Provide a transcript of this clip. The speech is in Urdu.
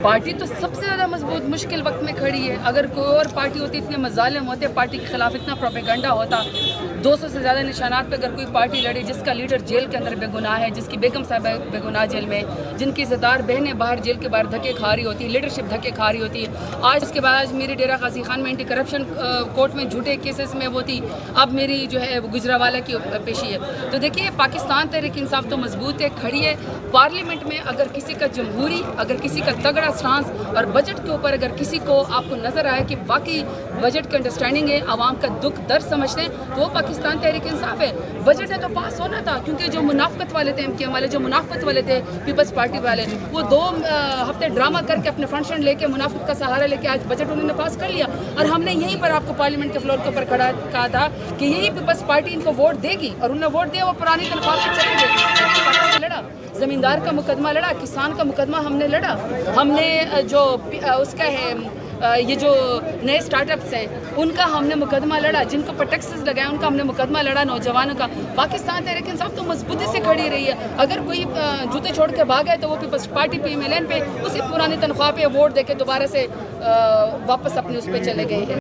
پارٹی تو سب سے زیادہ مضبوط مشکل وقت میں کھڑی ہے. اگر کوئی اور پارٹی ہوتی اتنے مظالم ہوتے, پارٹی کے خلاف اتنا پروپیگنڈا ہوتا, 200 سے زیادہ نشانات پہ اگر کوئی پارٹی لڑی جس کا لیڈر جیل کے اندر بے گناہ ہے, جس کی بیگم صاحبہ بے گناہ جیل میں, جن کی عزتدار بہنیں باہر جیل کے باہر دھکے کھا رہی ہوتی, لیڈرشپ دھکے کھا رہی ہوتی, آج اس کے بعد میری ڈیرہ غازی خان میں اینٹی کرپشن کورٹ میں جھوٹے کیسز میں وہ تھی, اب میری جو ہے وہ گجرانوالہ کی پیشی ہے. تو دیکھیے پاکستان تحریک انصاف تو مضبوط ہے, کھڑی ہے. پارلیمنٹ میں اگر کسی کا جمہوری, اگر کسی کا تگڑا سٹانس, اور بجٹ کے اوپر اگر کسی کو آپ کو نظر آئے کہ واقعی بجٹ کی انڈرسٹینڈنگ ہے, عوام کا دکھ درد سمجھتے ہیں, تو وہ پاکستان تحریک انصاف ہے. بجٹ ہے تو پاس ہونا تھا, کیونکہ جو منافقت والے تھے, MKM والے جو منافقت والے تھے, پیپلز پارٹی والے, وہ 2 ہفتے ڈرامہ کر کے اپنے فنکشن لے کے منافقت کا سہارا لے کے آج بجٹ انہوں نے پاس کر لیا. اور ہم نے یہیں پر آپ کو پارلیمنٹ کے فلور کے اوپر کھڑا کہا تھا کہ یہی پیپلز پارٹی ان کو ووٹ دے گی, اور انہوں نے ووٹ دیا, وہ پرانی تنخواہ پہ چلے گئے. لڑا زمیندار کا مقدمہ لڑا, کسان کا مقدمہ ہم نے لڑا. ہم نے جو اس کا ہے یہ جو نئے سٹارٹ اپس ہیں ان کا ہم نے مقدمہ لڑا, جن کو ٹیکسز لگائے ان کا ہم نے مقدمہ لڑا, نوجوانوں کا. پاکستان تحریک انصاف تو مضبوطی سے کھڑی رہی ہے. اگر کوئی جوتے چھوڑ کے بھاگ گئے تو وہ پیپلز پارٹی PMLN پہ اسی پرانی تنخواہ پہ ووٹ دے کے دوبارہ سے واپس اپنے اس پہ چلے گئے ہیں.